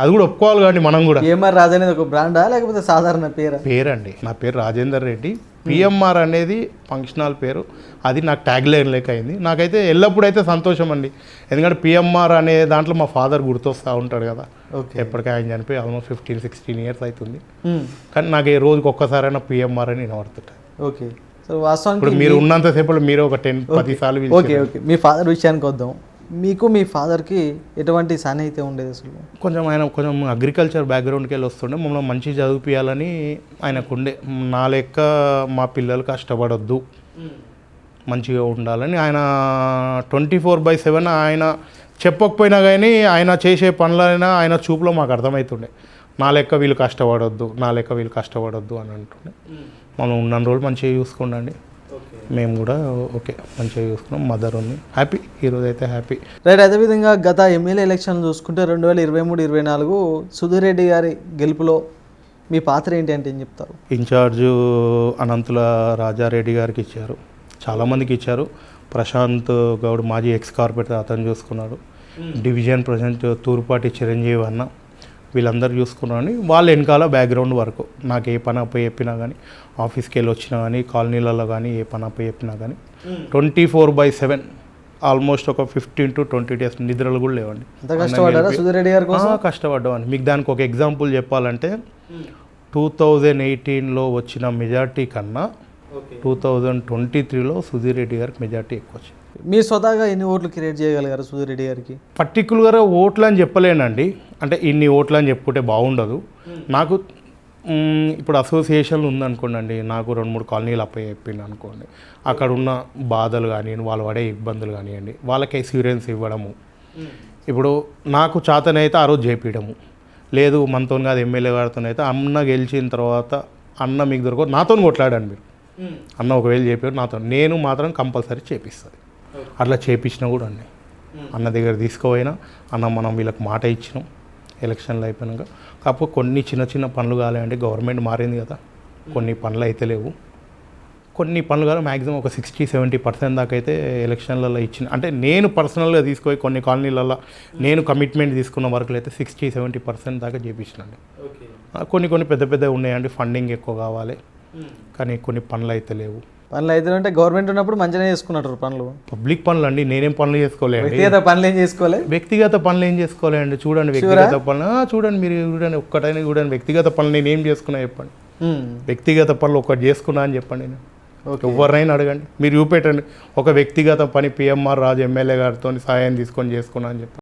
అది కూడా ఒప్పుకోవాలి కానీ మనం కూడా. పిఎంఆర్ రాజు అనేది ఒక బ్రాండా లేకపోతే సాధారణ పేరండి. నా పేరు రాజేందర్ రెడ్డి. పిఎంఆర్ అనేది ఫంక్షనల్ పేరు, అది నాకు ట్యాగ్ లైన్ లెక్క అయింది. నాకైతే ఎల్లప్పుడూ అయితే సంతోషం అండి, ఎందుకంటే పిఎంఆర్ అనే దాంట్లో మా ఫాదర్ గుర్తొస్తూ ఉంటాడు కదా. ఎప్పటికీ ఆయన చనిపోయి ఆల్మోస్ట్ 15-16 ఇయర్స్ అవుతుంది, కానీ నాకు ఈ రోజుకి ఒక్కసారైనా పిఎంఆర్ అని వినబడుతుంటాయి. ఓకే, సో వాస్తవానికి ఇప్పుడు మీరు ఉన్నంతసేపు మీరు ఒక 10-10 సార్లు. ఓకే ఓకే, మీ ఫాదర్ విషయానికి వద్దాం. మీకు మీ ఫాదర్కి ఎటువంటి సాన్నిహిత్యం ఉండేది అసలు? ఆయన కొంచెం అగ్రికల్చర్ బ్యాక్గ్రౌండ్కి వెళ్ళి వస్తుండే, మమ్మల్ని మంచి చదివిపియాలని ఆయనకు ఉండే. నా లెక్క మా పిల్లలు కష్టపడొద్దు, మంచిగా ఉండాలని ఆయన 24/7 ఆయన చెప్పకపోయినా కానీ ఆయన చేసే పనులైనా ఆయన చూపులో మాకు అర్థమవుతుండే. నా లెక్క వీళ్ళు కష్టపడొద్దు అని అంటుండే. మనం ఉన్న రోజులు మంచిగా చూసుకోండి, మేము కూడా ఓకే మంచిగా చూసుకున్నాం. మదర్ ఉంది హ్యాపీ, ఈరోజు అయితే హ్యాపీ. రైట్. అదేవిధంగా గత ఎమ్మెల్యే ఎలక్షన్ చూసుకుంటే 2023-24 సుధీర్ రెడ్డి గారి గెలుపులో మీ పాత్ర ఏంటి అంటే ఏం చెప్తారు? ఇన్ఛార్జు అనంతుల రాజారెడ్డి గారికి ఇచ్చారు, చాలామందికి ఇచ్చారు. ప్రశాంత్ గౌడ్ మాజీ ఎక్స్ కార్పొరేటర్, అతను చూసుకున్నాడు. డివిజన్ ప్రెసిడెంట్ తూర్పాటి చిరంజీవి అన్న, వీళ్ళందరూ చూసుకున్నారని వాళ్ళ వెనకాల బ్యాక్గ్రౌండ్ వరకు నాకు ఏ పని అప్ప చెప్పినా కానీ, ఆఫీస్కి వెళ్ళి వచ్చినా కానీ, కాలనీలలో కానీ ఏ పని అప్ప చెప్పినా కానీ 24/7 ఆల్మోస్ట్ ఒక 15 to 20 days నిద్రలు కూడా లేవండి. కష్టపడ్డామని మీకు దానికి ఒక ఎగ్జాంపుల్ చెప్పాలంటే 2018లో వచ్చిన మెజార్టీ కన్నా 2023లో సుధీర్ రెడ్డి గారికి మెజార్టీ ఎక్కువ వచ్చింది. మీరు స్వతహాగా ఎన్ని ఓట్లు క్రియేట్ చేయగలిగారు సుధీర్ రెడ్డి గారికి? పర్టికులర్గా ఓట్లు అని చెప్పలేనండి, అంటే ఇన్ని ఓట్లు అని చెప్పుకుంటే బాగుండదు. నాకు ఇప్పుడు అసోసియేషన్లు ఉందనుకోండి, నాకు 2-3 కాలనీలు అప్ప చెప్పింది అనుకోండి, అక్కడ ఉన్న బాధలు కానివ్వండి, వాళ్ళు పడే ఇబ్బందులు కానివ్వండి, వాళ్ళకి ఎక్స్పీరియన్స్ ఇవ్వడము. ఇప్పుడు నాకు చేతనైతే ఆ రోజు చేపించడము, లేదు మనతో కాదు ఎమ్మెల్యే గారితోనైతే అన్న గెలిచిన తర్వాత అన్న మీకు దొరకదు నాతో కొట్లాడండి మీరు, అన్న ఒకవేళ చెప్పారు నాతో, నేను మాత్రం కంపల్సరీ చేపిస్తుంది. అట్లా చేపించినా కూడా అన్న దగ్గర తీసుకుపోయినా, అన్న మనం వీళ్ళకి మాట ఇచ్చినాం ఎలక్షన్లు అయిపోయినాక. కాకపోతే కొన్ని చిన్న పనులు కాలేండి, గవర్నమెంట్ మారింది కదా, కొన్ని పనులు అయితే లేవు. కొన్ని పనులు కాదు, మ్యాక్సిమం ఒక 60-70% దాకా అయితే ఎలక్షన్లలో ఇచ్చిన, అంటే నేను పర్సనల్గా తీసుకుపోయి కొన్ని కాలనీలలో నేను కమిట్మెంట్ తీసుకున్న వర్కులు అయితే 60-70% దాకా చేపించినండి. కొన్ని పెద్ద ఉన్నాయండి, ఫండింగ్ ఎక్కువ కావాలి, కానీ కొన్ని పనులు అయితే లేవు. పనులు అయితే అంటే గవర్నమెంట్ ఉన్నప్పుడు మంచిగా చేసుకున్నట్టు పనులు, పబ్లిక్ పనులు అండి. నేనేం పనులు చేసుకోలేదు, వ్యక్తిగత పనులు ఏం చేసుకోలేండి. చూడండి వ్యక్తిగత పనులు చూడండి, మీరు చూడండి ఒక్కటైనా చూడండి వ్యక్తిగత పనులు నేను ఏం చేసుకున్నా చెప్పండి. వ్యక్తిగత పనులు ఒకటి చేసుకున్నా అని చెప్పండి, నేను ఎవరినైనా అడగండి, మీరు చూపెట్టండి ఒక వ్యక్తిగత పని పిఎంఆర్ రాజు ఎమ్మెల్యే గారితో సాయం తీసుకొని చేసుకున్నా అని చెప్పండి.